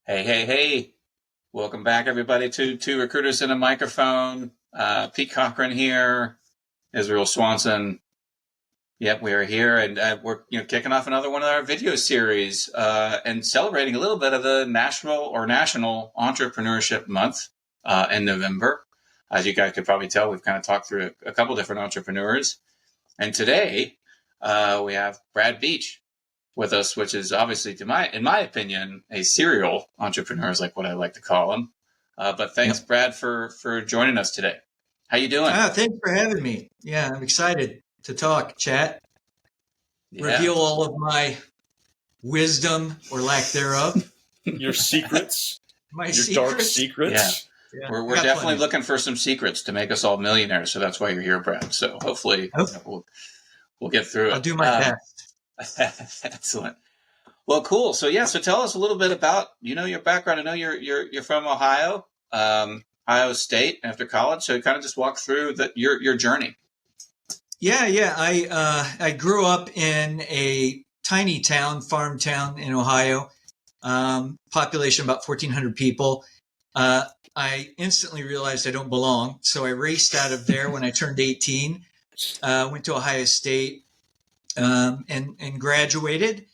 Hey, hey, hey. Welcome back, everybody, to Two Recruiters and a Microphone. Pete Cochran here, Israel Swanson. Yep, we are here, and we're kicking off another one of our video series and celebrating a little bit of the National Entrepreneurship Month in November. As you guys could probably tell, we've kind of talked through a couple different entrepreneurs. And today we have Brad Beach with us, which is obviously, in my opinion, a serial entrepreneur is like what I like to call him. But thanks, Yep. Brad, for joining us today. How you doing? Thanks for having me. Yeah, I'm excited to talk, chat, reveal all of my wisdom or lack thereof. Your secrets, My your secrets. dark secrets. Yeah. We're definitely looking for some secrets to make us all millionaires. So that's why you're here, Brad. So hopefully we'll get through it. I'll do my best. Excellent. Well, cool. So so tell us a little bit about your background. I know you're from Ohio, Ohio State after college. So kind of just walk through your journey. Yeah. I grew up in a tiny town, farm town in Ohio, population about 1,400 people. I instantly realized I don't belong, so I raced out of there when I turned 18. Went to Ohio State and graduated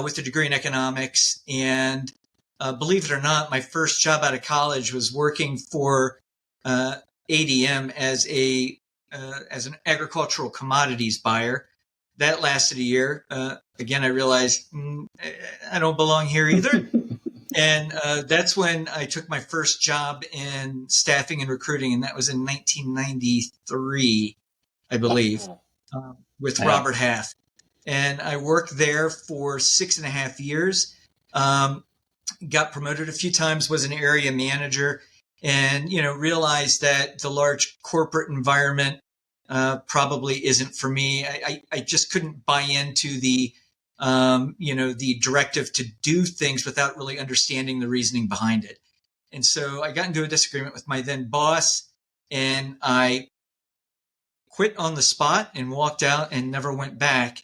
with a degree in economics. And believe it or not, my first job out of college was working for ADM as an agricultural commodities buyer. That lasted a year. Again, I realized I don't belong here either. And that's when I took my first job in staffing and recruiting, and that was in 1993, I believe, with Robert Half. And I worked there for 6.5 years, got promoted a few times, was an area manager, and, realized that the large corporate environment probably isn't for me. I just couldn't buy into the directive to do things without really understanding the reasoning behind it. And so I got into a disagreement with my then boss, and I quit on the spot and walked out and never went back.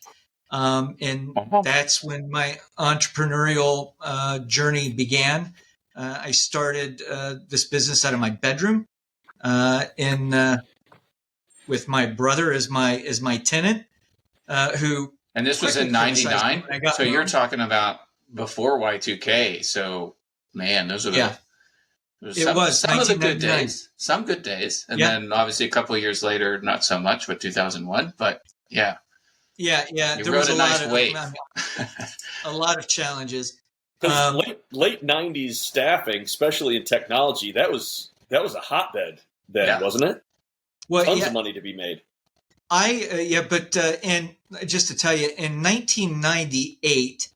And that's when my entrepreneurial journey began. I started this business out of my bedroom with my brother as my tenant, who. And this was in 99. So you're talking about before Y2K. So man, those are some of the good days. Some good days, and then obviously a couple of years later, not so much with 2001. But yeah. Yeah. You rode a nice wave. A lot of challenges. Late 90s staffing, especially in technology, that was a hotbed then, wasn't it? Well, tons of money to be made. And just to tell you, in 1998,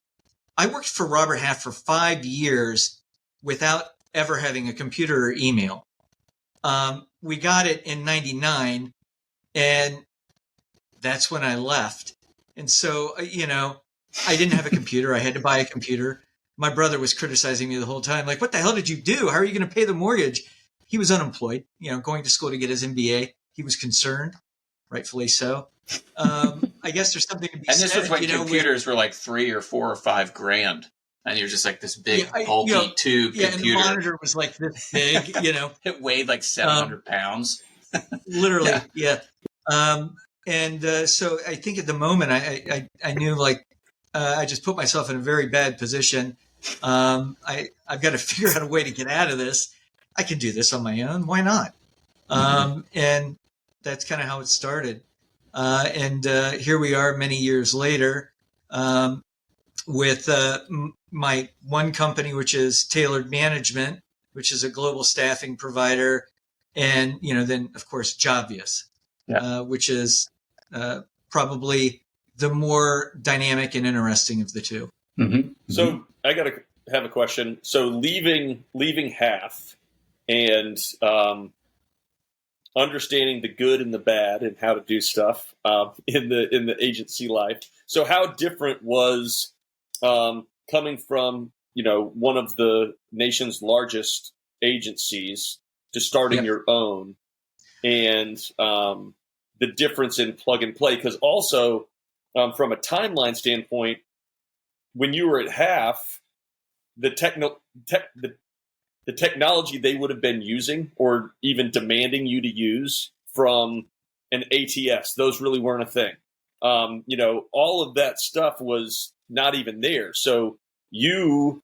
I worked for Robert Half for 5 years without ever having a computer or email. We got it in 99, and that's when I left. And so, I didn't have a computer. I had to buy a computer. My brother was criticizing me the whole time. Like, what the hell did you do? How are you going to pay the mortgage? He was unemployed, going to school to get his MBA. He was concerned, rightfully so. I guess there's something to be said. And this was when computers were like $3 or $4 or $5 grand. And you're just like this big, bulky tube computer. And the monitor was like this big, It weighed like 700 pounds. Literally, yeah. So I think at the moment I knew I just put myself in a very bad position. I've got to figure out a way to get out of this. I can do this on my own. Why not? And that's kind of how it started. Here we are many years later with my one company, which is Tailored Management, which is a global staffing provider. And, then, of course, Jobvious, which is probably the more dynamic and interesting of the two. Mm-hmm. So I got to have a question. So leaving Half and understanding the good and the bad and how to do stuff in the agency life. So how different was coming from one of the nation's largest agencies to starting your own, and the difference in plug and play? Because also from a timeline standpoint, when you were at Half, the the technology they would have been using or even demanding you to use from an ATS, those really weren't a thing. All of that stuff was not even there. So you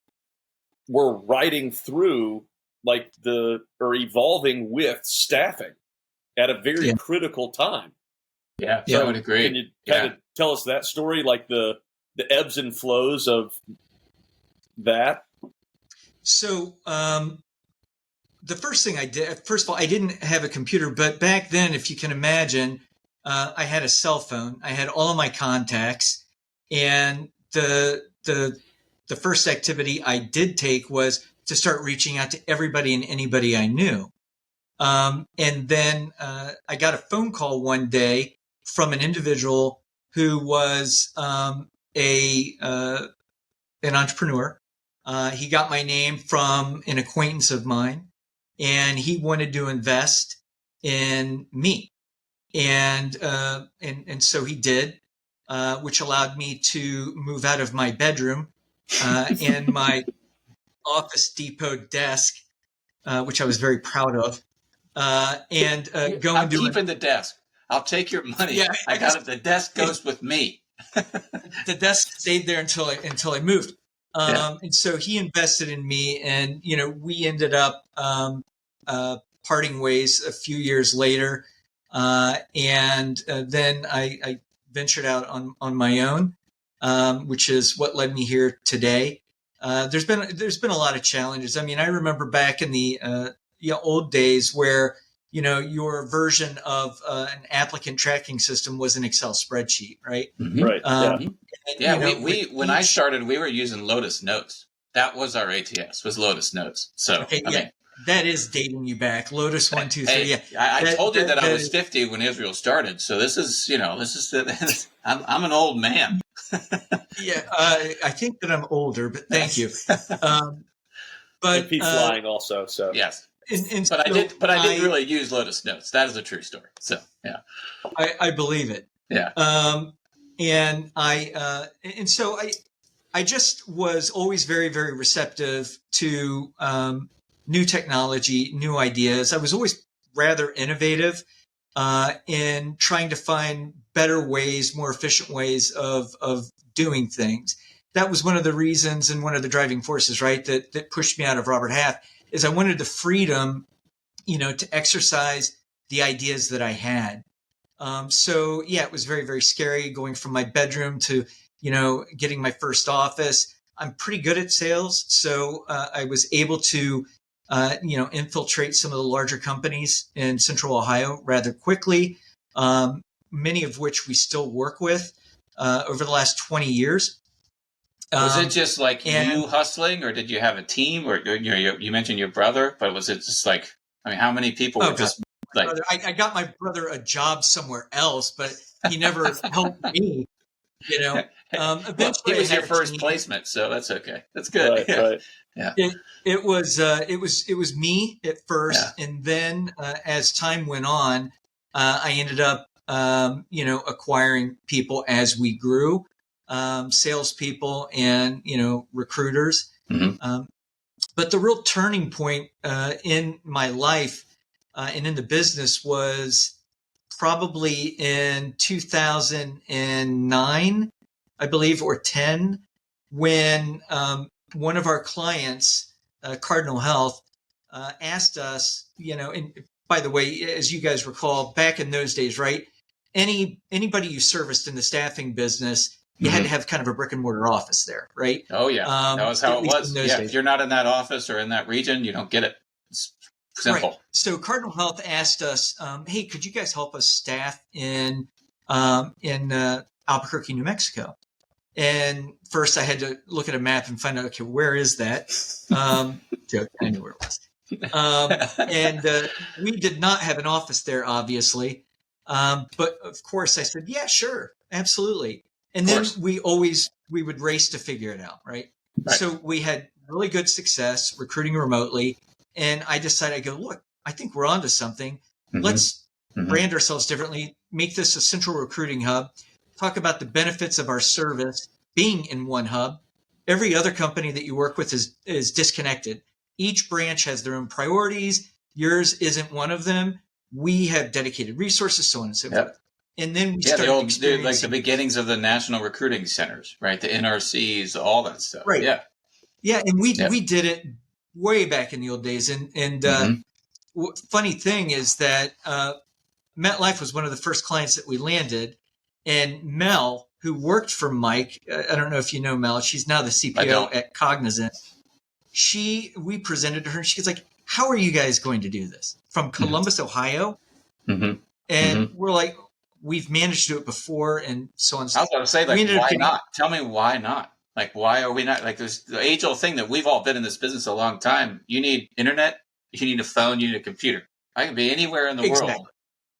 were riding through or evolving with staffing at a very critical time. Yeah, so I would agree. Can you kind of tell us that story, like the ebbs and flows of that? So the first thing I did, first of all, I didn't have a computer, but back then, if you can imagine, I had a cell phone. I had all of my contacts, and the first activity I did take was to start reaching out to everybody and anybody I knew. And then I got a phone call one day from an individual who was an entrepreneur. He got my name from an acquaintance of mine, and he wanted to invest in me. And so he did, which allowed me to move out of my bedroom and my Office Depot desk, which I was very proud of, and go I'm and do keeping the desk. I'll take your money. Yeah, I got it. The desk goes with me. The desk stayed there until I moved. And so he invested in me, and we ended up parting ways a few years later. And then I ventured out on my own, which is what led me here today. There's been a lot of challenges. I mean, I remember back in the old days where your version of an applicant tracking system was an Excel spreadsheet, right? Mm-hmm. Right. When I started, we were using Lotus Notes. That was our ATS, was Lotus Notes. So okay, I mean, that is dating you back. Lotus 1, 2, 3. Hey, I told you that I was 50 when Israel started. So this is I'm an old man. I think that I'm older, but thank you. But Pete's lying also. So yes, and but so I didn't really use Lotus Notes. That is a true story. So yeah, I believe it. Yeah. And so I just was always very, very receptive to new technology, new ideas. I was always rather innovative in trying to find better ways, more efficient ways of doing things. That was one of the reasons and one of the driving forces, right, that pushed me out of Robert Half, is I wanted the freedom, to exercise the ideas that I had. So yeah, it was very, very scary going from my bedroom to, getting my first office. I'm pretty good at sales. So I was able to, infiltrate some of the larger companies in Central Ohio rather quickly, many of which we still work with over the last 20 years. Was it just like you hustling, or did you have a team? Or you mentioned your brother, but was it just like, how many people were just like? I got my brother a job somewhere else, but he never helped me. Eventually, it was your first placement, so that's okay. That's good. Right. Yeah. It was me at first, and then as time went on, I ended up acquiring people as we grew, salespeople and recruiters. Mm-hmm. But the real turning point in my life and in the business was probably in 2009, I believe, or 10, when one of our clients, Cardinal Health, asked us, and by the way, as you guys recall, back in those days, right, anybody you serviced in the staffing business, you had to have kind of a brick and mortar office there, right? Oh yeah, that was how it was. Yeah, days. If you're not in that office or in that region, you don't get it. It's simple. Right. So Cardinal Health asked us, "Hey, could you guys help us staff in Albuquerque, New Mexico?" And first, I had to look at a map and find out, okay, where is that? Joke, I knew where it was. And we did not have an office there, obviously. But of course, I said, "Yeah, sure, absolutely." And then we would race to figure it out, right? So we had really good success recruiting remotely. And I decided, look, I think we're onto something. Mm-hmm. Let's brand ourselves differently, make this a central recruiting hub, talk about the benefits of our service being in one hub. every other company that you work with is disconnected. Each branch has their own priorities. Yours isn't one of them. We have dedicated resources, so on and so forth. And then we started experiencing like the beginnings of the national recruiting centers, right? The NRCs, all that stuff. Right. Yeah. Yeah, and we did it way back in the old days. And funny thing is that MetLife was one of the first clients that we landed, and Mel, who worked for Mike, I don't know if you know Mel, she's now the CPO at Cognizant. We presented to her, and she was like, "How are you guys going to do this?" From Columbus, Ohio. And we're like, "We've managed to do it before," and so on. I was going to say, like, why not? Tell me why not? Like, why are we not? Like, there's the age-old thing that we've all been in this business a long time. You need internet, you need a phone, you need a computer. I can be anywhere in the world,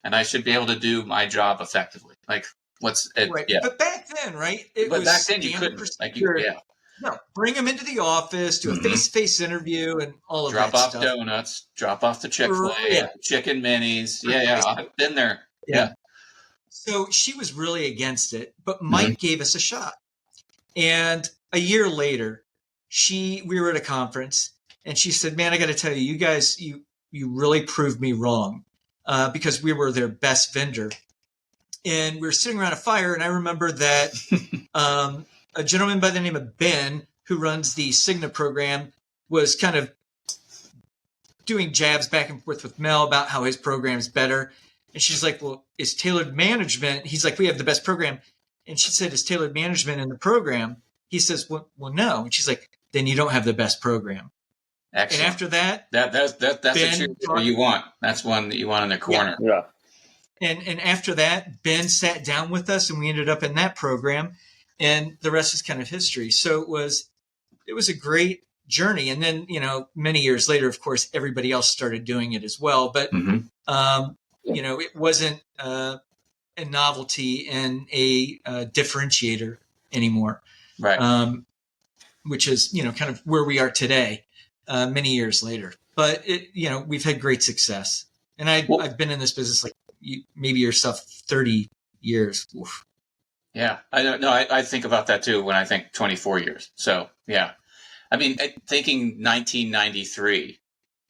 and I should be able to do my job effectively. Like, what's it? Right. Yeah. But back then, right? But back then you couldn't. Like, No, bring them into the office, do a face-to-face interview, and all of that stuff. Drop off donuts, drop off the Chick-fil-A, chicken minis. Yeah, I've been there. Yeah. So she was really against it, but Mike gave us a shot. And a year later, we were at a conference, and she said, "Man, I got to tell you, you guys, you really proved me wrong," because we were their best vendor. And we were sitting around a fire, and I remember that a gentleman by the name of Ben, who runs the Cigna program, was kind of doing jabs back and forth with Mel about how his program's better. And she's like, "Well, is tailored management?" He's like, "We have the best program." And she said, "Is tailored management in the program?" He says, well, no. And she's like, "Then you don't have the best program." Excellent. And after that, that's the truth you want. That's one that you want in the corner. Yeah. And after that, Ben sat down with us, and we ended up in that program, and the rest is kind of history. So it was a great journey. And then, many years later, of course, everybody else started doing it as well. But, it wasn't a novelty and a differentiator anymore. Right. Which is, kind of where we are today, many years later. But, we've had great success. And I've been in this business like maybe yourself 30 years. Oof. Yeah, I don't know. I think about that too when I think 24 years. So, yeah. I mean, thinking 1993,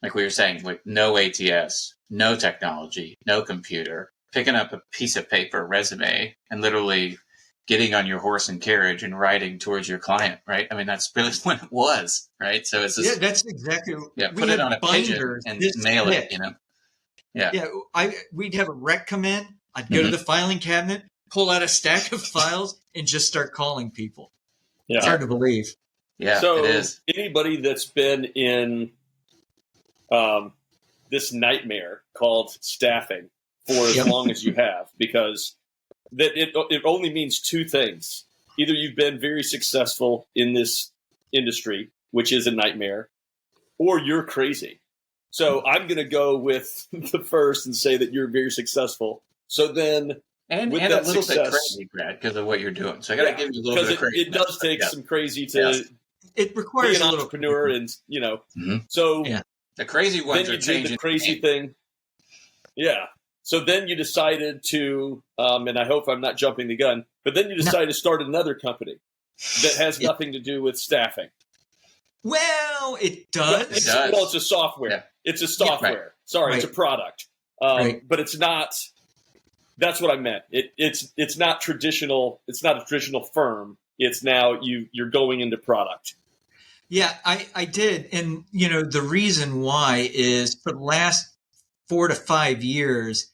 like we were saying, with no ATS, no technology, no computer, picking up a piece of paper, resume, and literally getting on your horse and carriage and riding towards your client, right? I mean, that's really what it was, right? So it's just, that's exactly. Put it on a pigeon and mail it, Yeah. We'd have a rec come in. I'd go to the filing cabinet, pull out a stack of files, and just start calling people. Yeah. It's hard to believe. Yeah, so it is. Anybody that's been in this nightmare called staffing for as long as you have, because that it only means two things. Either you've been very successful in this industry, which is a nightmare, or you're crazy. So I'm going to go with the first and say that you're very successful. So then, and a little bit crazy, Brad, because of what you're doing. So I got to give you a little bit of crazy. It does take some crazy to. It requires be an entrepreneur, and so the crazy ones then are changing. The crazy thing, So then you decided to, and I hope I'm not jumping the gun, but then you decided to start another company that has nothing to do with staffing. Well, it does. It does. Well, it's a software. Yeah. It's a software. Right. Sorry, it's a product. But it's not. That's what I meant. It's not traditional. It's not a traditional firm. It's now you're going into product. Yeah, I did. And, the reason why is for the last 4 to 5 years,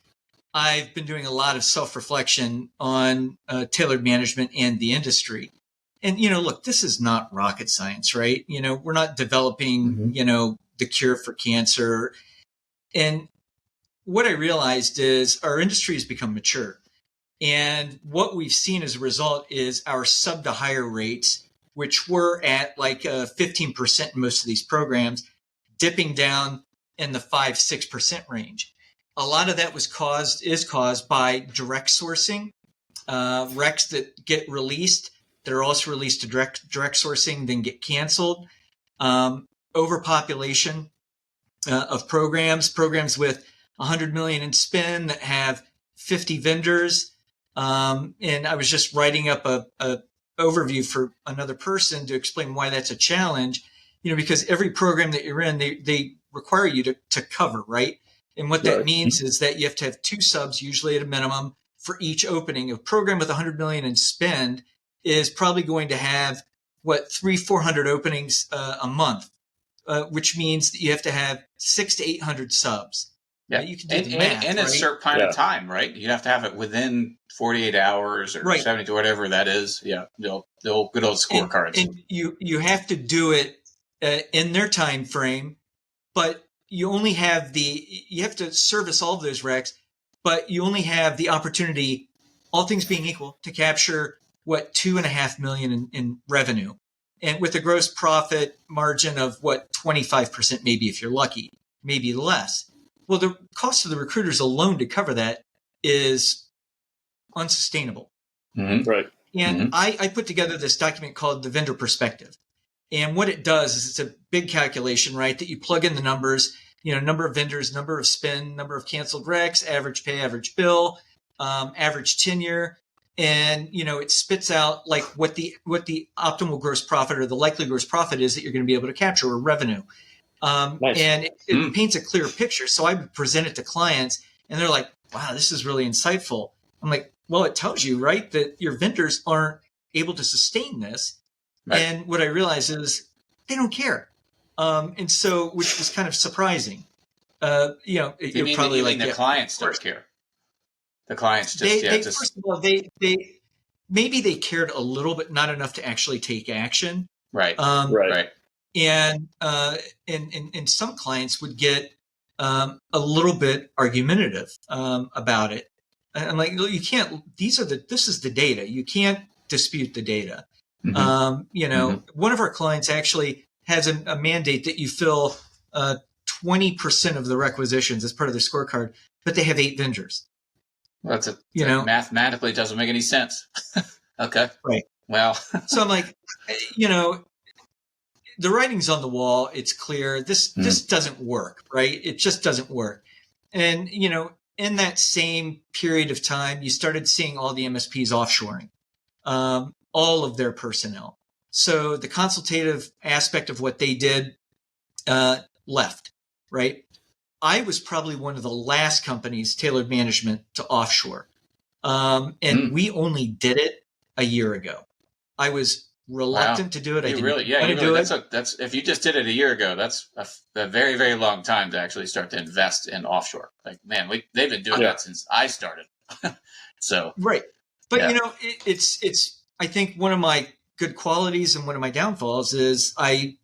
I've been doing a lot of self-reflection on tailored management and the industry. And, look, this is not rocket science, right? We're not developing, the cure for cancer. And what I realized is our industry has become mature. And what we've seen as a result is our sub to hire rates, which were at like 15% in most of these programs, dipping down in the 5-6% range. A lot of that is caused by direct sourcing, recs that get released. They're also released to direct sourcing, then get canceled. Overpopulation of programs with 100 million in spend that have 50 vendors. And I was just writing up a overview for another person to explain why that's a challenge, because every program that you're in, they require you to cover, right? And what that means is that you have to have 2 subs, usually at a minimum, for each opening. A program with 100 million in spend is probably going to have 300-400 openings a month, which means that you have to have 600 to 800 subs. Yeah, you can do the math, and right? a certain kind of time, right? You have to have it within 48 hours or 72, whatever that is. Yeah, the good old scorecards. And you have to do it in their time frame, but you only have you have to service all of those recs, but you only have the opportunity, all things being equal, to capture 2.5 million in revenue, and with a gross profit margin of 25%, maybe if you're lucky, maybe less. Well, the cost of the recruiters alone to cover that is unsustainable. Mm-hmm. Right. And I put together this document called the vendor perspective. And what it does is it's a big calculation, right? That you plug in the numbers, number of vendors, number of spend, number of canceled recs, average pay, average bill, average tenure. And, it spits out like what the optimal gross profit or the likely gross profit is that you're going to be able to capture, or revenue. Nice. And it paints a clear picture. So I would present it to clients and they're like, wow, this is really insightful. I'm like, well, it tells you, right, that your vendors aren't able to sustain this. Right. And what I realized is they don't care. And so, which was kind of surprising. You're probably like the clients don't care. The clients just, first of all, they maybe they cared a little, but not enough to actually take action. Right. Right. And some clients would get a little bit argumentative about it. I'm like, you can't. This is the data. You can't dispute the data. Mm-hmm. One of our clients actually has a mandate that you fill 20% of the requisitions as part of the scorecard, but they have 8 vendors. Well, mathematically doesn't make any sense. Okay. Right. Well, so I'm like, the writing's on the wall. It's clear. This doesn't work, right? It just doesn't work. And, in that same period of time, you started seeing all the MSPs offshoring, all of their personnel. So the consultative aspect of what they did left, right? I was probably one of the last companies, Tailored Management, to offshore. And we only did it a year ago. I was reluctant to do it. I didn't want to do it. That's if you just did it a year ago, that's a very, very long time to actually start to invest in offshore. Like, man, they've been doing that since I started. So right, but it's I think one of my good qualities and one of my downfalls is I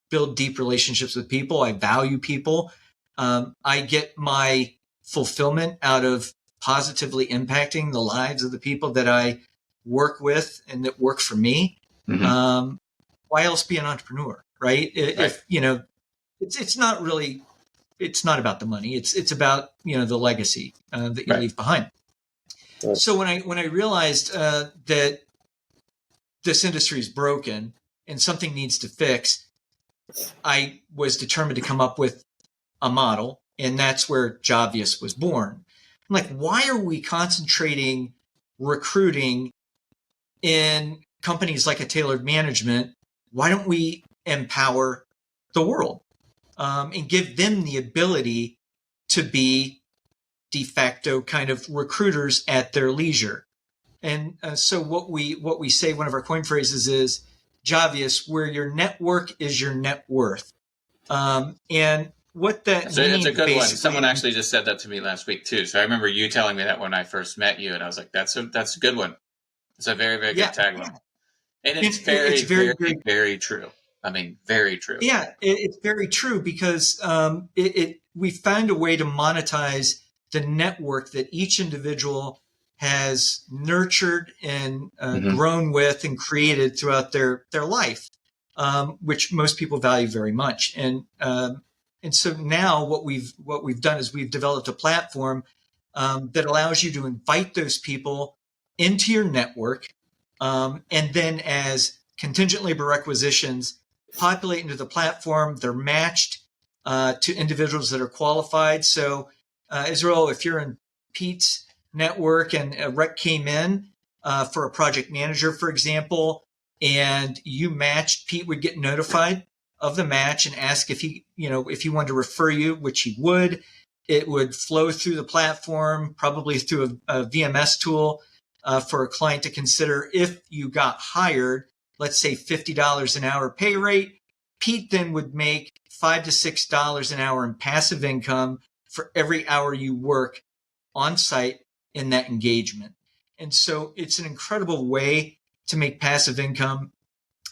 build deep relationships with people. I value people. I get my fulfillment out of positively impacting the lives of the people that I work with and that work for me. Mm-hmm. Why else be an entrepreneur, right? If it's not really, it's not about the money. It's about the legacy that you leave behind. Right. So when I realized that this industry is broken and something needs to fix, I was determined to come up with a model, and that's where Jobvious was born. I'm like, why are we concentrating recruiting in companies like a Tailored Management? Why don't we empower the world and give them the ability to be de facto kind of recruiters at their leisure? And so what we say, one of our coin phrases is Jobvious, where your network is your net worth. And what that means, it's a good one. Someone actually just said that to me last week too. So I remember you telling me that when I first met you, and I was like, that's a good one. It's a very, very good tagline. And it's very, very, very, very true. I mean, very true. Yeah, it's very true because we found a way to monetize the network that each individual has nurtured and grown with and created throughout their life, which most people value very much. And so now what we've done is we've developed a platform that allows you to invite those people into your network, and then as contingent labor requisitions populate into the platform, they're matched to individuals that are qualified. So Israel, if you're in Pete's network and a rec came in, for a project manager, for example, and you matched, Pete would get notified of the match and ask if if he wanted to refer you, which he would. It would flow through the platform, probably through a VMS tool for a client to consider. If you got hired, let's say $50 an hour pay rate, Pete then would make $5 to $6 an hour in passive income for every hour you work on site in that engagement. And so it's an incredible way to make passive income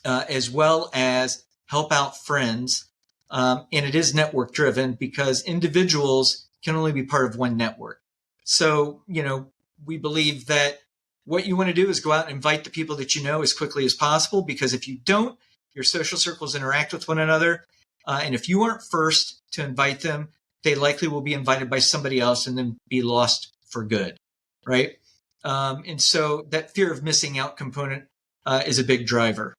as well as help out friends. And it is network driven because individuals can only be part of one network. So, we believe that what you want to do is go out and invite the people that you know as quickly as possible, because if you don't, your social circles interact with one another. And if you aren't first to invite them, they likely will be invited by somebody else and then be lost for good, right? And so that fear of missing out component is a big driver.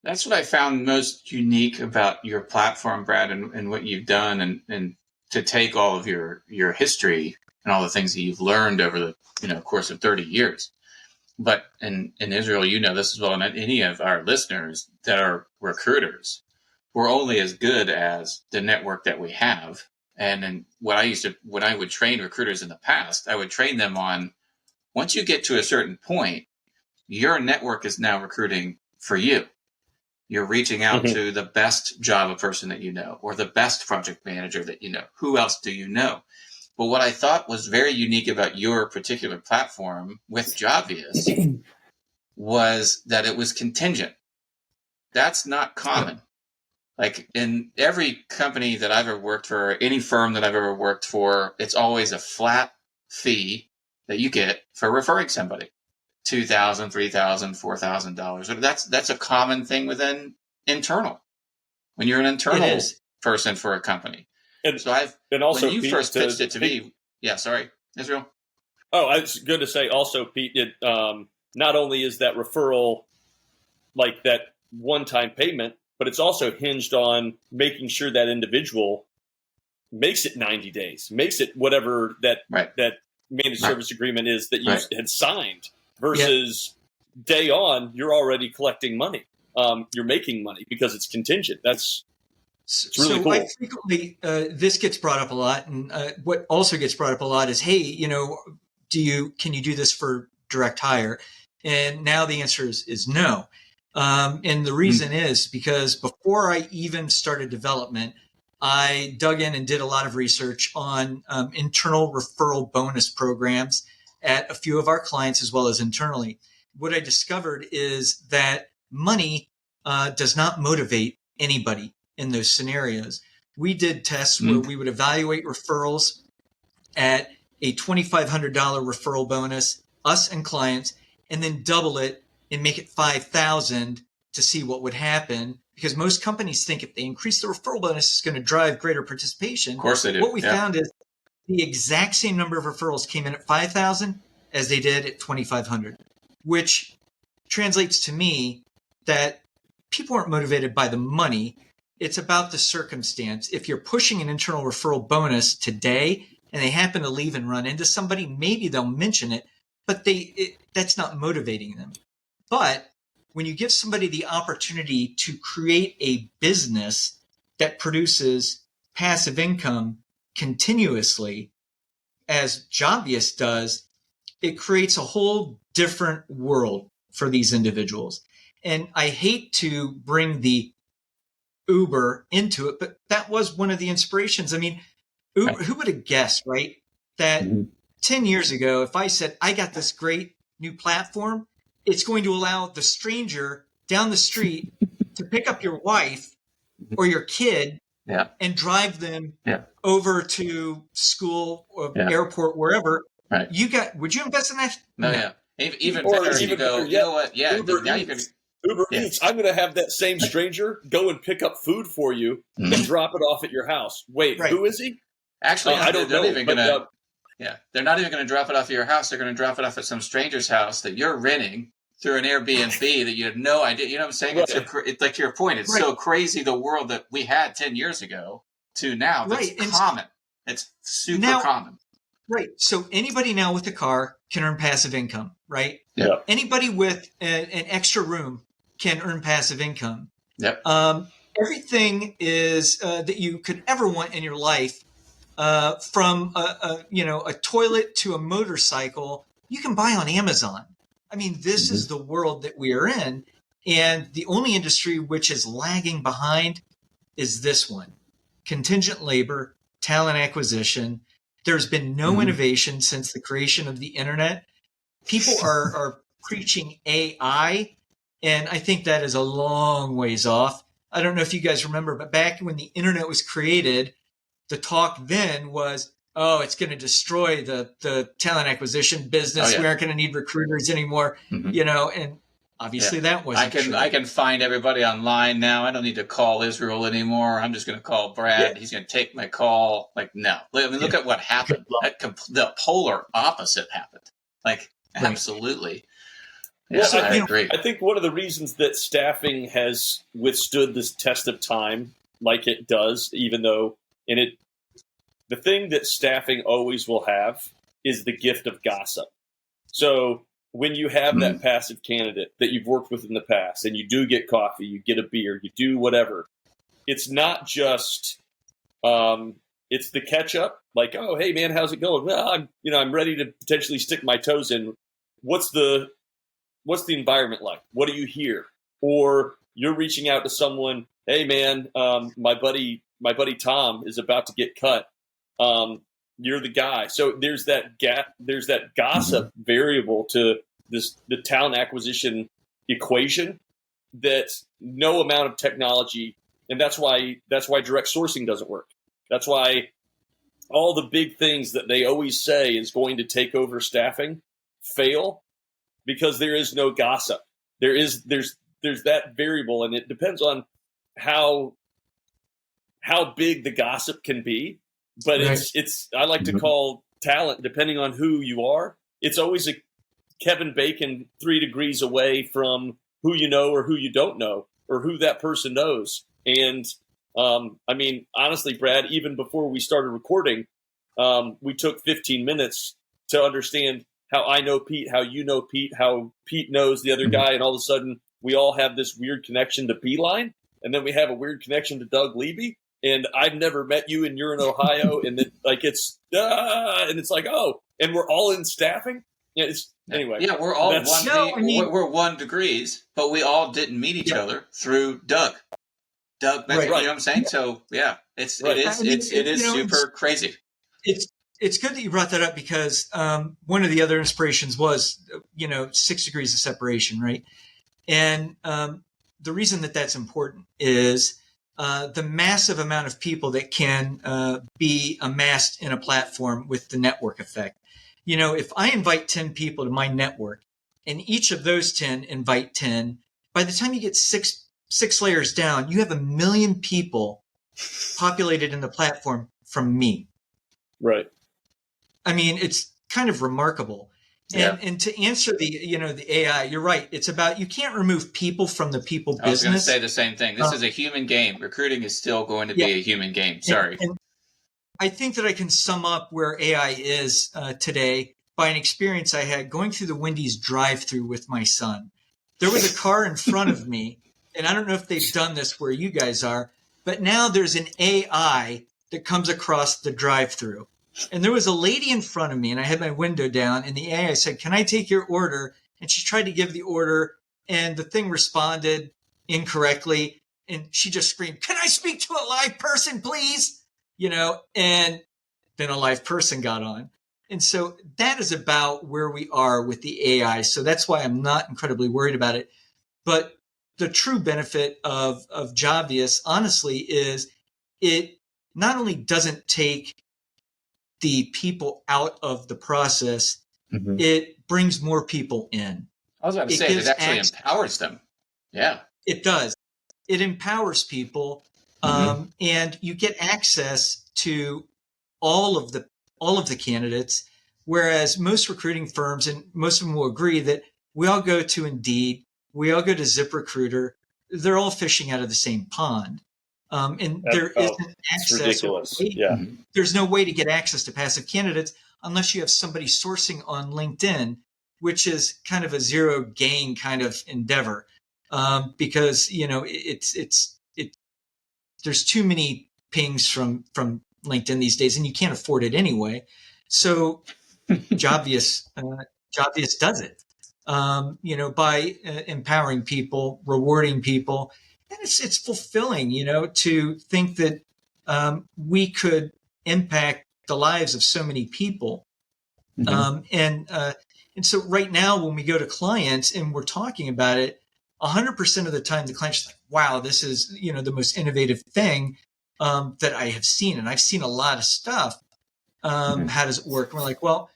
That's what I found most unique about your platform, Brad, and what you've done, and to take all of your history and all the things that you've learned over the course of 30 years. But in Israel, this as well, and any of our listeners that are recruiters, we're only as good as the network that we have. And then when I would train recruiters in the past, I would train them on, once you get to a certain point, your network is now recruiting for you. You're reaching out to the best Java person that you know, or the best project manager that you know. Who else do you know? But what I thought was very unique about your particular platform with Jobvious was that it was contingent. That's not common. Like in every company that I've ever worked for, any firm that I've ever worked for, it's always a flat fee that you get for referring somebody. $2,000, $3,000, $4,000. That's a common thing within internal. When you're an internal person for a company. And so also, when you Pete, first pitched it to me, sorry, Israel. Oh, I was going to say also, Pete, not only is that referral like that one-time payment, but it's also hinged on making sure that individual makes it 90 days, makes it whatever that managed service agreement is that you had signed. Versus day on, you're already collecting money. You're making money because it's contingent. It's really cool. I frequently, this gets brought up a lot. And what also gets brought up a lot is, hey, can you do this for direct hire? And now the answer is no. And the reason is because before I even started development, I dug in and did a lot of research on internal referral bonus programs at a few of our clients as well as internally. What I discovered is that money does not motivate anybody in those scenarios. We did tests where we would evaluate referrals at a $2,500 referral bonus, us and clients, and then double it and make it $5,000 to see what would happen. Because most companies think if they increase the referral bonus, it's going to drive greater participation. Of course they do. What we found is the exact same number of referrals came in at 5,000 as they did at 2,500, which translates to me that people aren't motivated by the money. It's about the circumstance. If you're pushing an internal referral bonus today and they happen to leave and run into somebody, maybe they'll mention it, but that's not motivating them. But when you give somebody the opportunity to create a business that produces passive income continuously, as Jobvious does, it creates a whole different world for these individuals. And I hate to bring the Uber into it, but that was one of the inspirations. I mean, Uber, who would have guessed, right? That 10 years ago, if I said, I got this great new platform, it's going to allow the stranger down the street to pick up your wife or your kid and drive them over to school or airport, wherever. Right. Would you invest in that? No. Even better, you go, you know what? Yeah. Uber Eats, I'm going to have that same stranger go and pick up food for you and drop it off at your house. Wait, who is he? Actually, I don't know. They're not even going to drop it off at your house. They're going to drop it off at some stranger's house that you're renting through an Airbnb that you had no idea. You know what I'm saying? Right. It's like to your point. It's so crazy the world that we had 10 years ago to now. That's common. It's super common. Right. So anybody now with a car can earn passive income, right? Yep. Anybody with an extra room can earn passive income. Yep. Everything is that you could ever want in your life, from a toilet to a motorcycle, you can buy on Amazon. I mean, this is the world that we are in, and the only industry which is lagging behind is this one: contingent labor, talent acquisition. There's been no innovation since the creation of the internet. People are preaching AI, and I think that is a long ways off. I don't know if you guys remember, but back when the internet was created, the talk then was, oh, it's going to destroy the talent acquisition business. Oh, yeah. We aren't going to need recruiters anymore, and obviously that wasn't true. I can find everybody online now. I don't need to call Israel anymore. I'm just going to call Brad. He's going to take my call. Like, no. I mean, look at what happened. The polar opposite happened. Like, absolutely. Yes, I agree. I think one of the reasons that staffing has withstood this test of time like it does, even though the thing that staffing always will have is the gift of gossip. So when you have that passive candidate that you've worked with in the past, and you do get coffee, you get a beer, you do whatever, it's not just it's the catch up. Like, oh, hey man, how's it going? Well, I'm ready to potentially stick my toes in. What's the environment like? What do you hear? Or you're reaching out to someone, hey man, my buddy Tom is about to get cut. You're the guy. So there's that gossip variable to the talent acquisition equation that no amount of technology, and that's why direct sourcing doesn't work. That's why all the big things that they always say is going to take over staffing fail, because there is no gossip. There's that variable, and it depends on how big the gossip can be. But it's I like to call talent, depending on who you are, it's always a Kevin Bacon 3 degrees away from who you know or who you don't know, or who that person knows. And I mean, honestly, Brad, even before we started recording, we took 15 minutes to understand how I know Pete, how you know Pete, how Pete knows the other guy, and all of a sudden we all have this weird connection to Beeline, and then we have a weird connection to Doug Levy. And I've never met you, and you're in Ohio, and then it's like, oh, and we're all in staffing. Yeah, anyway. Yeah, we're all we're 1 degrees, but we all didn't meet each other through Doug. You know what I'm saying? So yeah, it is super crazy. It's good that you brought that up, because one of the other inspirations was 6 degrees of separation, right? And the reason that that's important is the massive amount of people that can be amassed in a platform with the network effect. If I invite 10 people to my network, and each of those 10 invite 10, by the time you get six layers down, you have 1 million people populated in the platform from me. Right. I mean, it's kind of remarkable. And to answer the AI, you're right. It's about, you can't remove people from the people business. I was going to say the same thing. This is a human game. Recruiting is still going to be a human game. Sorry. And I think that I can sum up where AI is today by an experience I had going through the Wendy's drive-through with my son. There was a car in front of me, and I don't know if they've done this where you guys are, but now there's an AI that comes across the drive-through. And there was a lady in front of me, and I had my window down, and the AI said, "Can I take your order?" And she tried to give the order, and the thing responded incorrectly. And she just screamed, "Can I speak to a live person, please?" And then a live person got on. And so that is about where we are with the AI. So that's why I'm not incredibly worried about it. But the true benefit of Jobvious, honestly, is it not only doesn't take the people out of the process, it brings more people in. I was about to say, it actually empowers them. Yeah. It does. It empowers people, and you get access to all of the candidates, whereas most recruiting firms, and most of them will agree, that we all go to Indeed, we all go to ZipRecruiter, they're all fishing out of the same pond. And there isn't access. It's ridiculous. Yeah. There's no way to get access to passive candidates unless you have somebody sourcing on LinkedIn, which is kind of a zero gain kind of endeavor, because there's too many pings from LinkedIn these days, and you can't afford it anyway. So Jobvious does it, by empowering people, rewarding people, and it's fulfilling, to think that we could impact the lives of so many people. Mm-hmm. And so right now, when we go to clients and we're talking about it, 100% of the time, the client's like, wow, this is, the most innovative thing that I have seen. And I've seen a lot of stuff. How does it work? And we're like, well,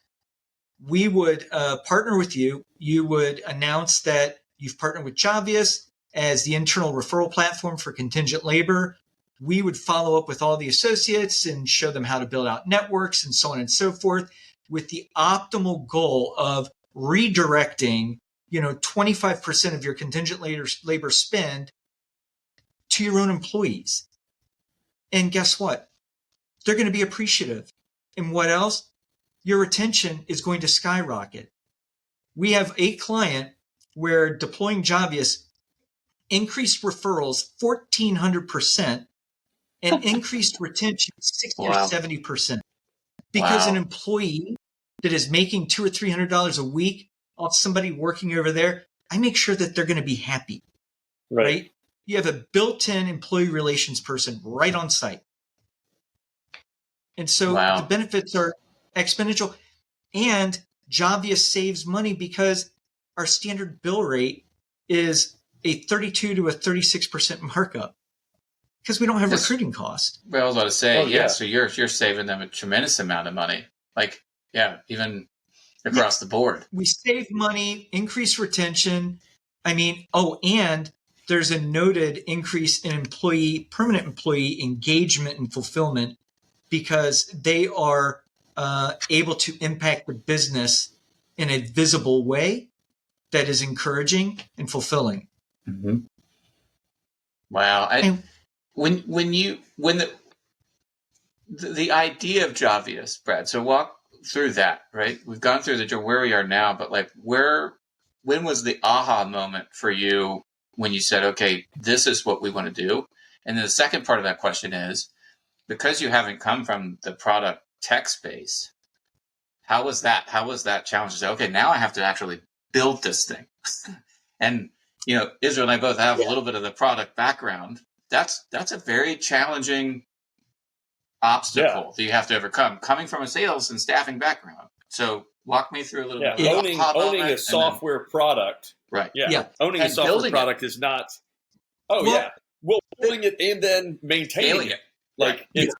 we would partner with you. You would announce that you've partnered with Jobvious as the internal referral platform for contingent labor. We would follow up with all the associates and show them how to build out networks and so on and so forth, with the optimal goal of redirecting, 25% of your contingent labor spend to your own employees. And guess what? They're going to be appreciative. And what else? Your retention is going to skyrocket. We have a client where deploying Jobvious increased referrals 1,400% and increased retention 60 or 70%. Because an employee that is making $200 or $300 a week off somebody working over there, I make sure that they're going to be happy. Right? You have a built-in employee relations person right on site. And so the benefits are exponential. And Jobvious saves money because our standard bill rate is a 32 to a 36% markup because we don't have recruiting cost. Well, I was about to say, so you're saving them a tremendous amount of money. Like, even across the board. We save money, increase retention. And there's a noted increase in permanent employee engagement and fulfillment because they are able to impact the business in a visible way that is encouraging and fulfilling. Mm-hmm. Wow. When the idea of Jobvious, Brad, so walk through that, right? We've gone through where we are now, but like when was the aha moment for you when you said, okay, this is what we want to do? And then the second part of that question is, because you haven't come from the product tech space, how was that challenge to say, okay, now I have to actually build this thing? And, Israel and I both have a little bit of the product background. That's a very challenging obstacle that you have to overcome, coming from a sales and staffing background. So walk me through a little bit. Owning a software product. Right. Owning a software product is not. Building it and then maintaining it. Like, the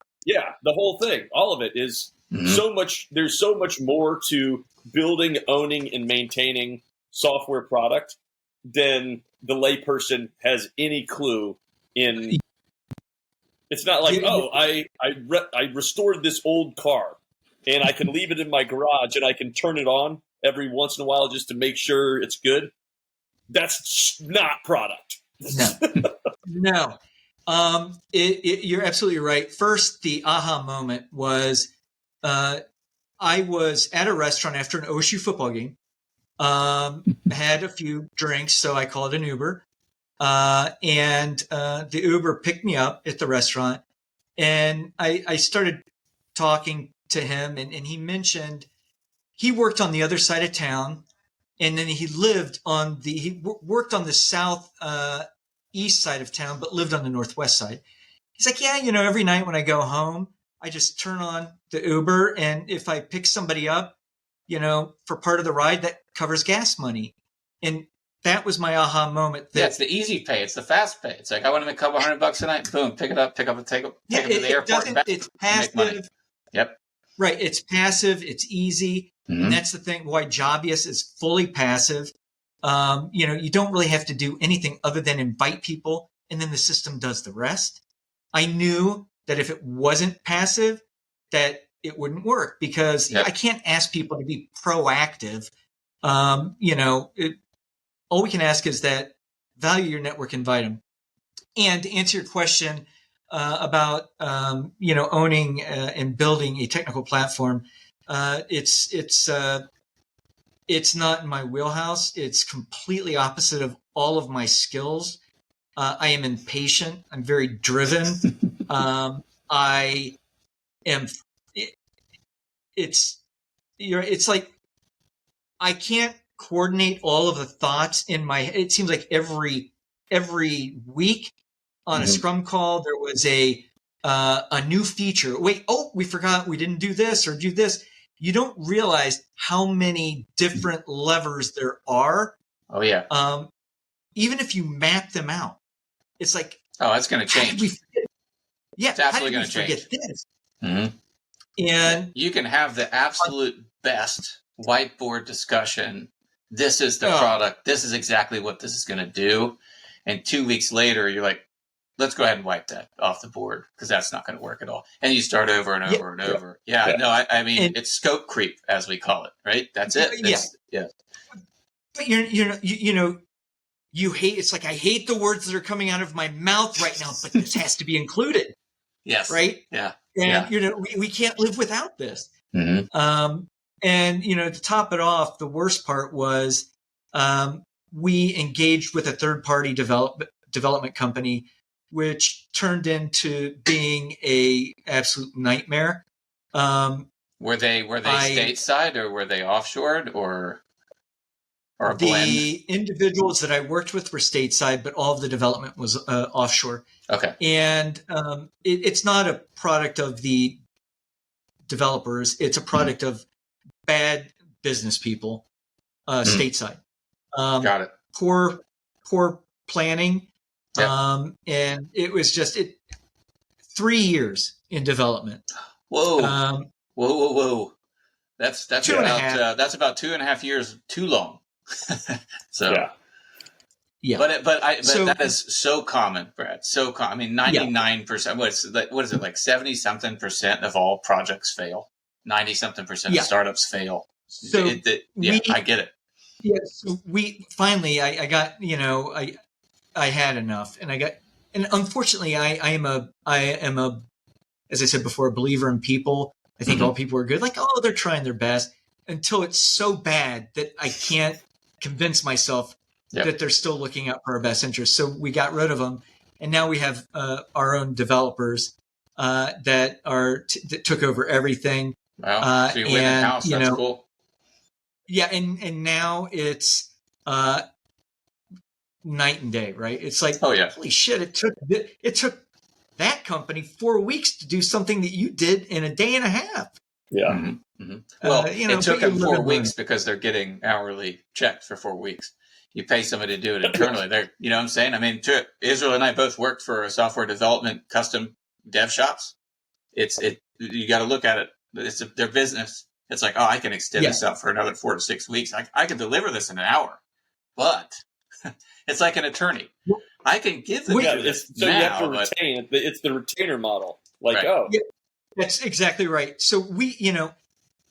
whole thing, all of it is so much. There's so much more to building, owning, and maintaining software product than the layperson has any clue in. It's not like, I restored this old car and I can leave it in my garage and I can turn it on every once in a while just to make sure it's good. That's not product. No. You're absolutely right. First, the aha moment was I was at a restaurant after an OSU football game, had a few drinks, so I called an Uber. And the Uber picked me up at the restaurant, and I started talking to him, and he mentioned he worked on the other side of town, and then he worked on the south east side of town, but lived on the northwest side. He's like, every night when I go home, I just turn on the Uber, and if I pick somebody up, for part of the ride, that covers gas money. And that was my aha moment. It's the easy pay. It's the fast pay. It's like, I want to make a couple $100 a night. Boom, pick it up, take them to the airport and back. It's passive. Yep. Right. It's passive. It's easy. Mm-hmm. And that's the thing why Jobvious is fully passive. You don't really have to do anything other than invite people, and then the system does the rest. I knew that if it wasn't passive, that it wouldn't work because I can't ask people to be proactive. All we can ask is that value your network, invite them. And to answer your question about, owning and building a technical platform, It's not in my wheelhouse. It's completely opposite of all of my skills. I am impatient. I'm very driven. I am. It's like I can't coordinate all of the thoughts in my head. It seems like every week on a Scrum call there was a new feature. Wait, we forgot we didn't do this or do this. You don't realize how many different levers there are. Oh yeah. Even if you map them out, it's like, oh, that's going to change. Yeah, it's absolutely going to change. This? Mm-hmm. And you can have the absolute best whiteboard discussion. This is the product. This is exactly what this is going to do. And 2 weeks later, you're like, let's go ahead and wipe that off the board because that's not going to work at all. And you start over and over and over. Yeah. No, I mean, it's scope creep, as we call it, right? That's it. Yeah. But you hate. It's like I hate the words that are coming out of my mouth right now, but this has to be included. Yes. Right. Yeah. And we can't live without this. Mm-hmm. And to top it off, the worst part was we engaged with a third-party development company, which turned into being a absolute nightmare. Were they stateside or were they offshored or a blend? The individuals that I worked with were stateside, but all of the development was offshore. Okay. And it's not a product of the developers. It's a product of bad business people stateside. Got it. Poor planning. Yep. And it was just 3 years in development. Whoa. Whoa. That's about 2.5 years too long. So yeah. But that is so common, Brad. So common. I mean, 99%. What is it, like 70-something% of all projects fail? 90-something% of startups fail. So I get it. Yeah. So I got, I had enough, and unfortunately I am a, as I said before, a believer in people. I think all people are good. Like, they're trying their best, until it's so bad that I can't convince myself that they're still looking out for our best interest. So we got rid of them, and now we have our own developers that took over everything. Wow. So you win in-house. That's cool. Yeah, and now it's night and day, right? It's like, holy shit! It took that company 4 weeks to do something that you did in a day and a half. Yeah. Mm-hmm. Mm-hmm. Well, it took them 4 weeks because they're getting hourly checked for 4 weeks. You pay somebody to do it internally. You know what I'm saying? I mean, Israel and I both worked for a software development custom dev shops. You got to look at it. It's their business. It's like, I can extend this out for another 4 to 6 weeks. I can deliver this in an hour, but it's like an attorney. I can give them this so now, you have to retain. It's the retainer model. Like, that's exactly right. So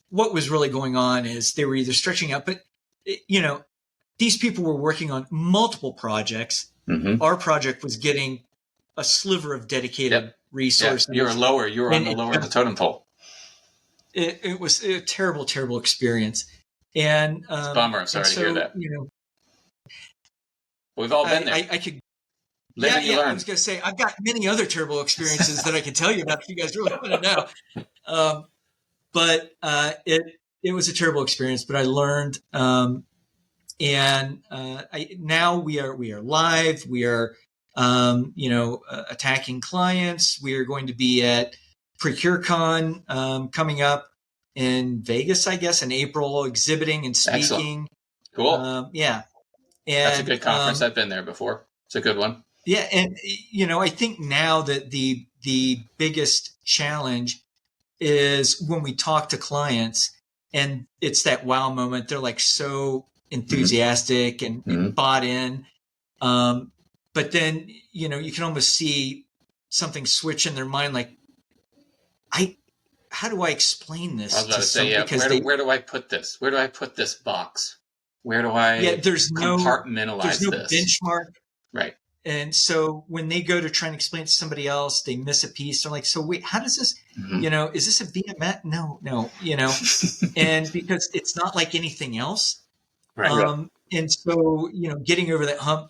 what was really going on is they were either stretching out, but these people were working on multiple projects. Mm-hmm. Our project was getting a sliver of dedicated resources. You were lower. You were on the lower of the totem pole. It was a terrible, terrible experience. And it's a bummer. I'm sorry to hear that. We've all been there. I could. Live and you learn. I was going to say, I've got many other terrible experiences that I can tell you about if you guys really want to know. But it was a terrible experience, but I learned. Now we are live. We are, attacking clients. We are going to be at ProcureCon coming up in Vegas, I guess, in April, exhibiting and speaking. Excellent. Cool. And that's a good conference. I've been there before. It's a good one. Yeah, and I think now that the biggest challenge is when we talk to clients, and it's that wow moment. They're like so enthusiastic and bought in, but then you can almost see something switch in their mind. Like, how do I explain this? I was about to say, where do I put this? Where do I put this box? Where do I there's compartmentalize there's no this? benchmark. Right. And so when they go to try and explain it to somebody else, they miss a piece. They're like, so wait, how does this, is this a VMS? No, and because it's not like anything else. Right. And so, getting over that hump,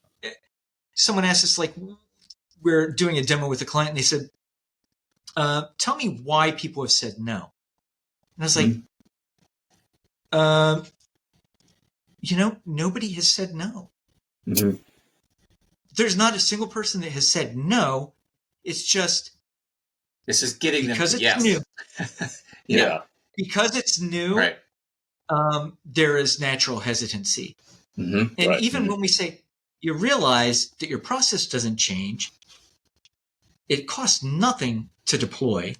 someone asked us, like, we're doing a demo with a client and they said, tell me why people have said no. And I was like, nobody has said no. Mm-hmm. There's not a single person that has said no. It's just this is getting because them it's yes. new. Yeah. Because it's new. Right. There is natural hesitancy. Mm-hmm. And Right. even when we say you realize that your process doesn't change, it costs nothing to deploy.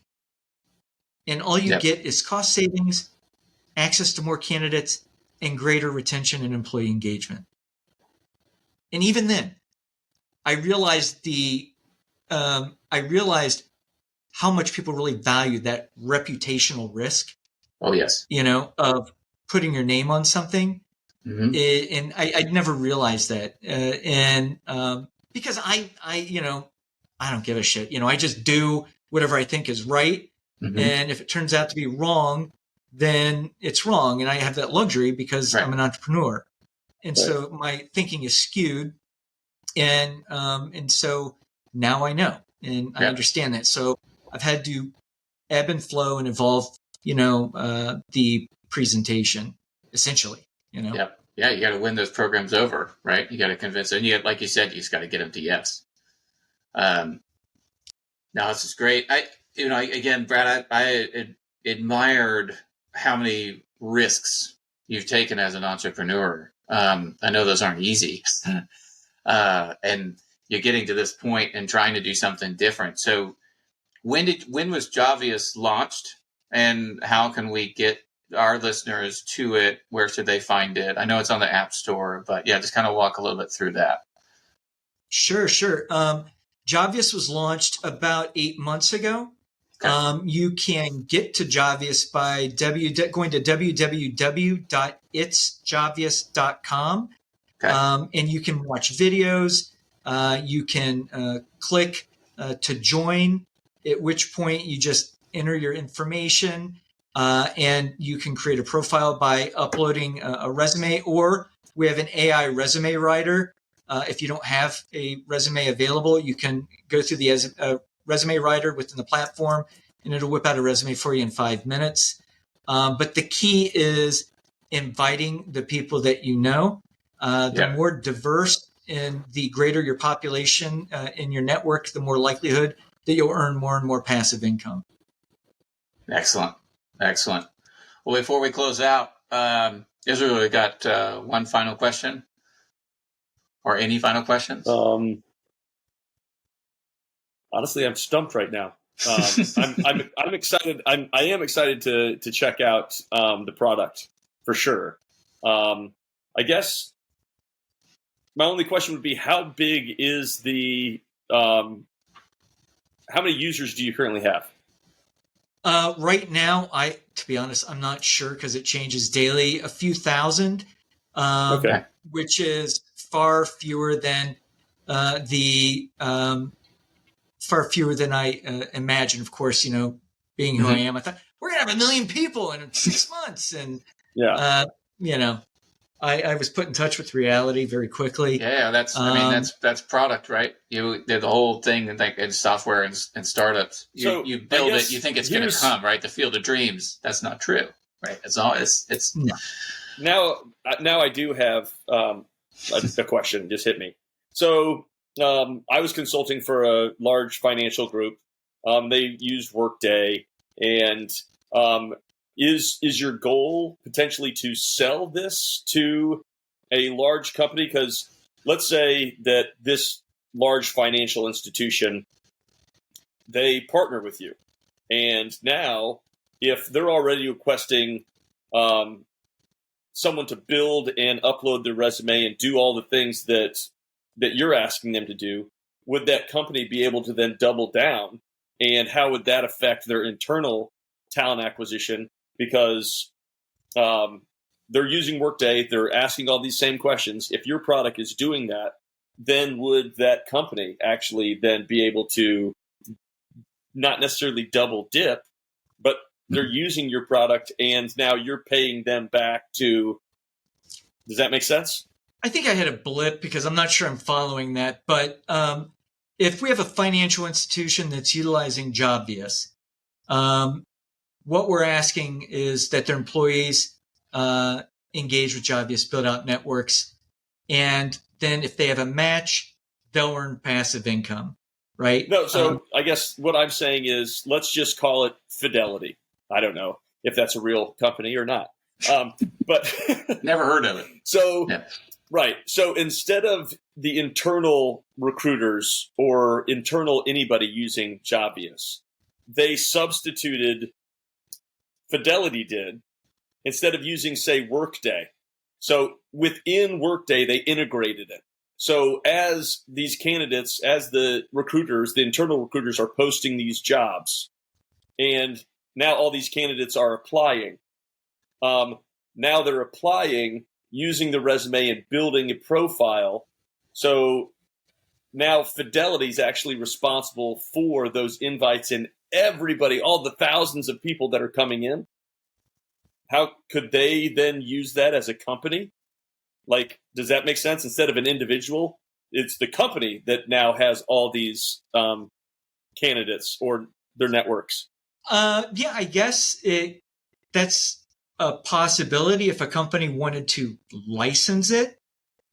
And all you get is cost savings, access to more candidates, and greater retention and employee engagement. And even then, I realized how much people really value that reputational risk. Oh, yes. Of putting your name on something. Mm-hmm. And I'd never realized that. Because I don't give a shit. I just do whatever I think is right. Mm-hmm. And if it turns out to be wrong, then it's wrong. And I have that luxury because I'm an entrepreneur. And so my thinking is skewed. And so now I know, and I understand that. So I've had to ebb and flow and evolve, the presentation essentially, Yep. Yeah. You got to win those programs over, right? You got to convince them. Like you said, you just got to get them to yes. No, this is great. Again, Brad, I admired how many risks you've taken as an entrepreneur. I know those aren't easy. And you're getting to this point and trying to do something different. So when was Jobvious launched, and how can we get our listeners to it? Where should they find it? I know it's on the App Store, but just kind of walk a little bit through that. Sure. Jobvious was launched about 8 months ago. Okay. You can get to Jobvious by going to www.itsjobvious.com. Okay. And you can watch videos. You can click to join, at which point you just enter your information, and you can create a profile by uploading a resume, or we have an AI resume writer. If you don't have a resume available, you can go through the resume writer within the platform, and it'll whip out a resume for you in 5 minutes. But the key is inviting the people that you know. The more diverse and the greater your population in your network, the more likelihood that you'll earn more and more passive income. Excellent. Well, before we close out, Israel, we got one final question, or any final questions? Honestly, I'm stumped right now. I'm excited. I am excited to check out the product for sure. I guess my only question would be, how big is the how many users do you currently have? Right now, to be honest, I'm not sure because it changes daily. A few thousand, which is far fewer than far fewer than I imagined. Of course, being who I am, I thought we're gonna have 1 million people in 6 months, and I was put in touch with reality very quickly. Yeah, that's product, right? The whole thing in software and startups. You build it, you think it's going to come, right? The field of dreams. That's not true, right? It's no. Now I do have a question. Just hit me. So I was consulting for a large financial group. They used Workday, and is your goal potentially to sell this to a large company? Because let's say that this large financial institution, they partner with you, and now if they're already requesting someone to build and upload their resume and do all the things that you're asking them to do, would that company be able to then double down? And how would that affect their internal talent acquisition? Because they're using Workday, they're asking all these same questions. If your product is doing that, then would that company actually then be able to not necessarily double dip, but they're using your product and now you're paying them back to, does that make sense? I think I had a blip because I'm not sure I'm following that. But if we have a financial institution that's utilizing Jobvious, what we're asking is that their employees engage with Jobvious, build out networks, and then if they have a match, they'll earn passive income, right? No, so I guess what I'm saying is let's just call it Fidelity. I don't know if that's a real company or not. But Never heard of it. So, Yeah. Right. So instead of the internal recruiters or internal anybody using Jobvious, they substituted, Fidelity did, instead of using, say, Workday. So within Workday, they integrated it. So as these candidates, as the recruiters, the internal recruiters are posting these jobs, and now all these candidates are applying. Now they're applying using the resume and building a profile. So now Fidelity is actually responsible for those invites and everybody, all the thousands of people that are coming in. How could they then use that as a company? Like, does that make sense? Instead of an individual, it's the company that now has all these candidates or their networks. Yeah, I guess that's a possibility if a company wanted to license it,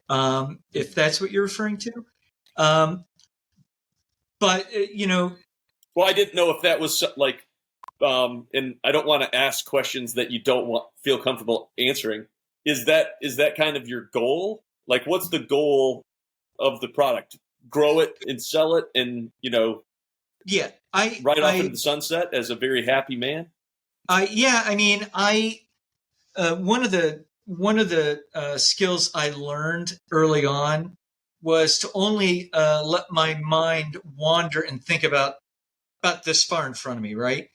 if that's what you're referring to. But, Well, I didn't know if that was like, and I don't want to ask questions that you don't feel comfortable answering. Is that kind of your goal? Like, what's the goal of the product? Grow it and sell it, and yeah, ride off into the sunset as a very happy man. Yeah, I mean, one of the skills I learned early on was to only let my mind wander and think about this far in front of me, right?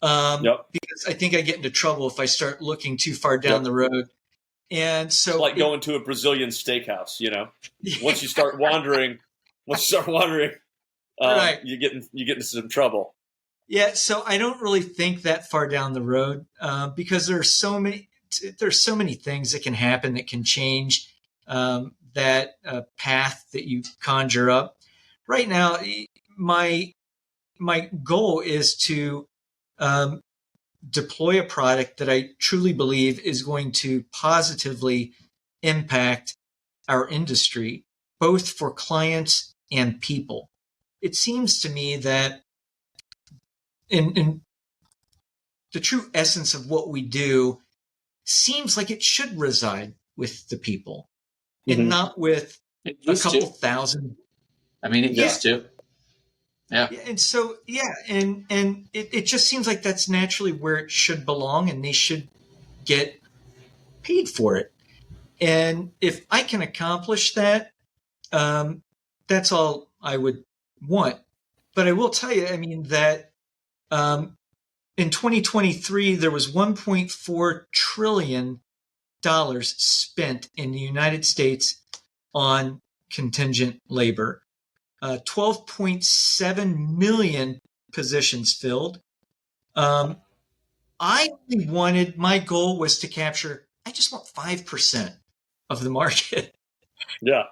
Yep. Because I think I get into trouble if I start looking too far down the road. And so, it's like going to a Brazilian steakhouse. Once you start wandering, right, you get into some trouble. Yeah, so I don't really think that far down the road because there's so many things that can happen that can change that path that you conjure up. Right now, my goal is to deploy a product that I truly believe is going to positively impact our industry, both for clients and people. It seems to me that in the true essence of what we do seems like it should reside with the people and not with a couple thousand. I mean, it used to. Yeah. And so, and it just seems like that's naturally where it should belong, and they should get paid for it. And if I can accomplish that, that's all I would want. But I will tell you, I mean, that in 2023, there was $1.4 trillion spent in the United States on contingent labor. 12.7 million positions filled. My goal was to capture, I just want 5% of the market. Yeah.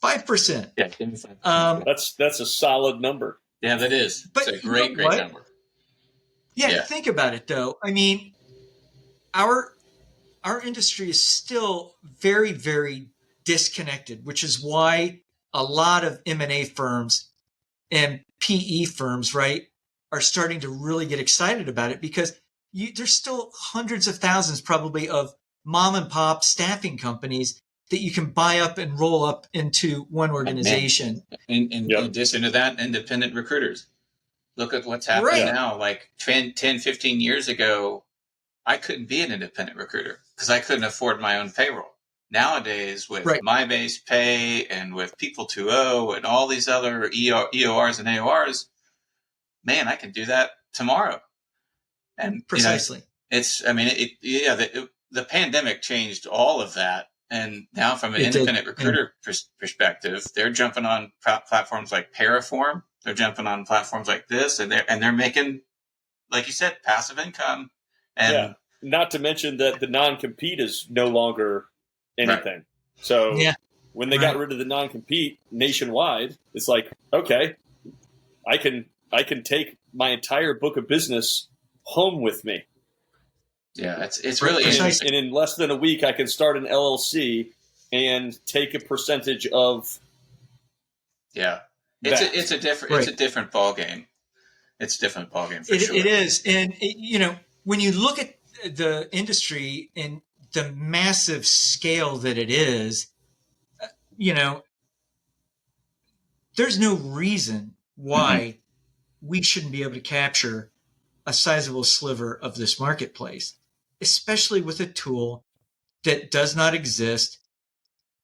5%. Yeah, give me 5%. That's a solid number. Yeah, that is. But it's a great number. Yeah, think about it though. I mean, our industry is still very, very disconnected, which is why a lot of M&A firms and PE firms, right, are starting to really get excited about it because there's still hundreds of thousands probably of mom and pop staffing companies that you can buy up and roll up into one organization. In addition to that, independent recruiters. Look at what's happening now. Like 10, 15 years ago, I couldn't be an independent recruiter because I couldn't afford my own payroll. Nowadays, with MyBase Pay and with People2O and all these other EORs and AORs, man, I can do that tomorrow. And precisely, the pandemic changed all of that And now from an It did. independent recruiter perspective, they're jumping on platforms like Paraform. They're jumping on platforms like this, and they're making, like you said, passive income. And not to mention that the non-compete is no longer anything. Right. So when they got rid of the non-compete nationwide, it's like, okay, I can take my entire book of business home with me. Yeah, it's really interesting. And in less than a week, I can start an LLC and take a percentage of. Yeah, it's a different ball game. It's a different ball game for sure. It is, and when you look at the industry and the massive scale that it is, there's no reason why we shouldn't be able to capture a sizable sliver of this marketplace, especially with a tool that does not exist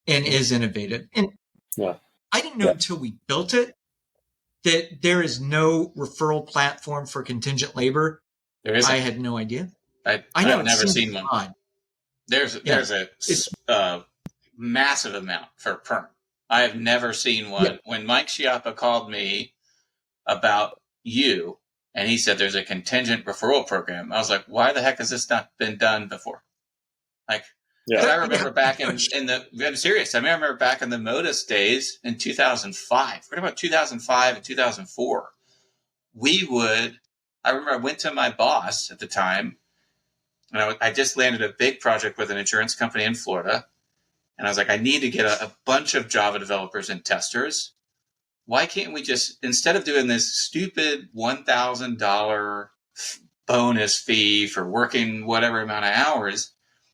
and is innovative. And I didn't know until we built it that there is no referral platform for contingent labor. There isn't. I had no idea. I've never seen one. Odd. There's a massive amount for perm. I have never seen one. Yeah. When Mike Schiappa called me about you, and he said there's a contingent referral program, I was like, why the heck has this not been done before? Like, I remember back in the, I'm serious, I remember back in the Modus days in 2005, what about 2005 and 2004? I remember I went to my boss at the time, and I just landed a big project with an insurance company in Florida. And I was like, I need to get a bunch of Java developers and testers. Why can't we just, instead of doing this stupid $1,000 bonus fee for working whatever amount of hours,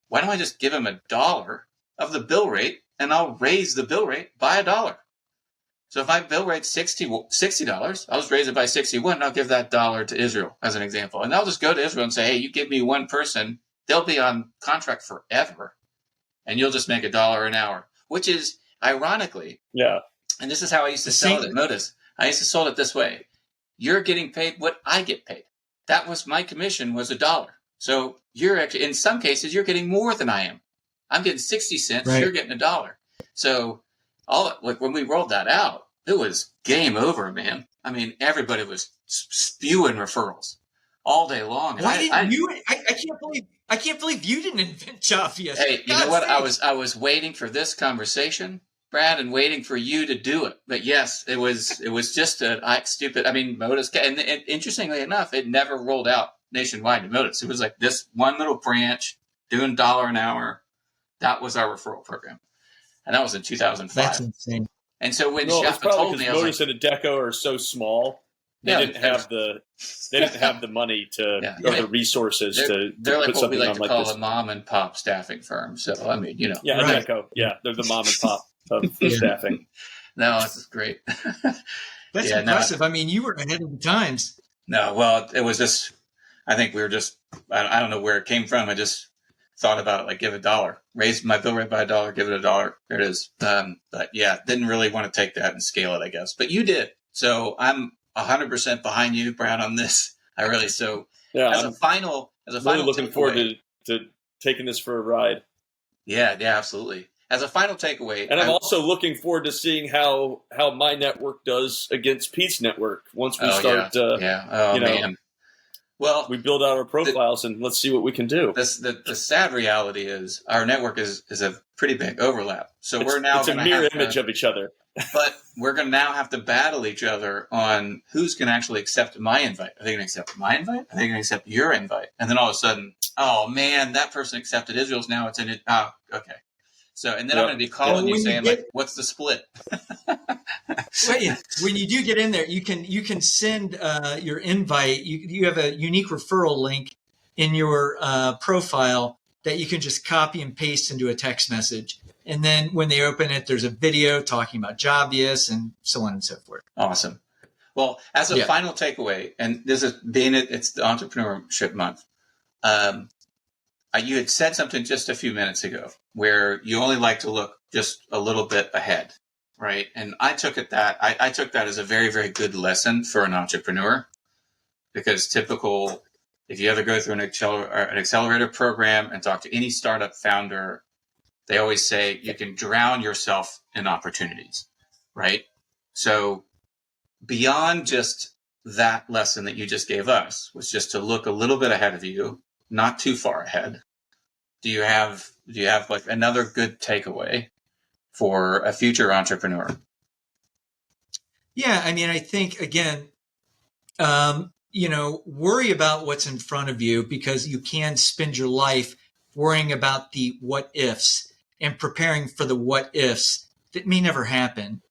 why don't I just give them $1 of the bill rate, and I'll raise the bill rate by $1. So if my bill rate's $60, I'll just raise it by 61, and I'll give that $1 to Israel as an example. And I'll just go to Israel and say, hey, you give me one person, they'll be on contract forever, and you'll just make $1 an hour, which is ironically, and this is how I used to sell it at Modus. I used to sell it this way. You're getting paid what I get paid. That was my commission was $1. So you're actually, in some cases, you're getting more than I am. I'm getting 60 cents. Right. You're getting $1. So when we rolled that out, it was game over, man. I mean, everybody was spewing referrals all day long. Why didn't you? I can't believe you didn't invent Jobvious. Hey, you know what? I was waiting for this conversation, Brad, and waiting for you to do it. But yes, it was just stupid. I mean, Modus, and interestingly enough, it never rolled out nationwide to Modus. It was like this one little branch doing $1 an hour. That was our referral program, and that was in 2005. That's insane. And so when Schiappa told me, I was Modus and Adecco are so small. They didn't have the money to or the resources to. They're like put what we like to like call this. a mom and pop staffing firm. So I mean, Adecco. Yeah, they're the mom and pop of staffing. No, this is great. That's impressive. I mean, you were ahead of the times. No, well, it was just. I think we were just. I don't know where it came from. I just thought about it like give $1, raise my bill rate by $1, give it $1. There it is. But yeah, didn't really want to take that and scale it, I guess. But you did. So I'm 100% behind you, Brad, on this. I really so. Yeah, as a final looking forward to taking this for a ride. Yeah, absolutely. As a final takeaway, and I'm also looking forward to seeing how my network does against Pete's network once we start. Man. Well, we build out our profiles and let's see what we can do. The sad reality is our network is a pretty big overlap. So we're now it's a mirror image of each other. But we're going to now have to battle each other on who's going to actually accept my invite. Are they going to accept my invite? Are they going to accept your invite? And then all of a sudden, oh man, that person accepted Israel's. Now it's in it. Oh, okay. So, and then I'm going to be calling you saying, what's the split? When you do get in there, you can send your invite. You have a unique referral link in your profile that you can just copy and paste into a text message. And then when they open it, there's a video talking about Jobvious and so on and so forth. Awesome. Well, as a final takeaway, and this is it's the Entrepreneurship Month. You had said something just a few minutes ago where you only like to look just a little bit ahead, right? And I took it that I took that as a very, very good lesson for an entrepreneur, because if you ever go through an accelerator program and talk to any startup founder, they always say you can drown yourself in opportunities, right? So beyond just that lesson that you just gave us, was just to look a little bit ahead of you, not too far ahead. Do you have like another good takeaway for a future entrepreneur? Yeah, I mean, I think again, worry about what's in front of you, because you can spend your life worrying about the what ifs and preparing for the what ifs that may never happen.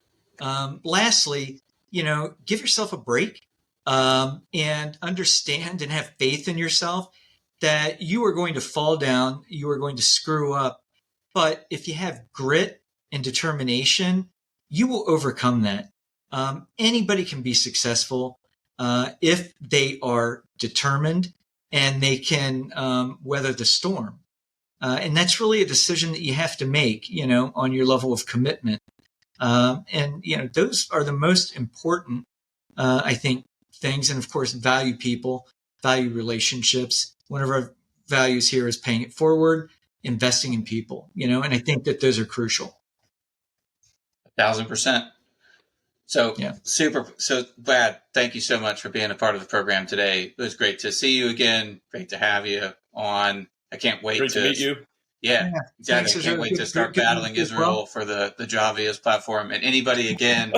Lastly, give yourself a break, and understand and have faith in yourself that you are going to fall down, you are going to screw up. But if you have grit and determination, you will overcome that. Anybody can be successful if they are determined and they can weather the storm. And that's really a decision that you have to make, on your level of commitment. And those are the most important, I think, things. And of course, value people, value relationships. One of our values here is paying it forward, investing in people, and I think that those are crucial. 1,000%. So yeah. Super. So Brad, thank you so much for being a part of the program today. It was great to see you again. Great to have you on. I can't wait Great to meet you. Yeah, exactly. Thanks, I can't wait to start battling Israel for the Jobvious platform. And anybody, again,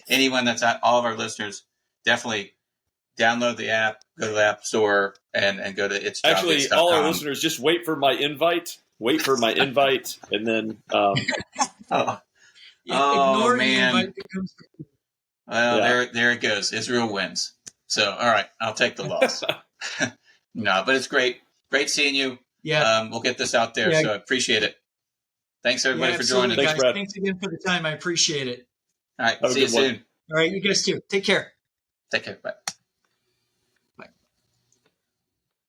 anyone that's at all of our listeners, definitely download the app, go to the App Store, and go to it's Actually, Jobvious.com. all our listeners, just wait for my invite. And then. Ignore man. the invite that comes. Well, there it goes. Israel wins. So, all right, I'll take the loss. No, but it's great. Great seeing you. Yeah. We'll get this out there, so I appreciate it. Thanks, everybody, for joining. Thanks, guys. Brad. Thanks again for the time. I appreciate it. All right, see you soon. All right, you guys too. Take care. Take care. Bye.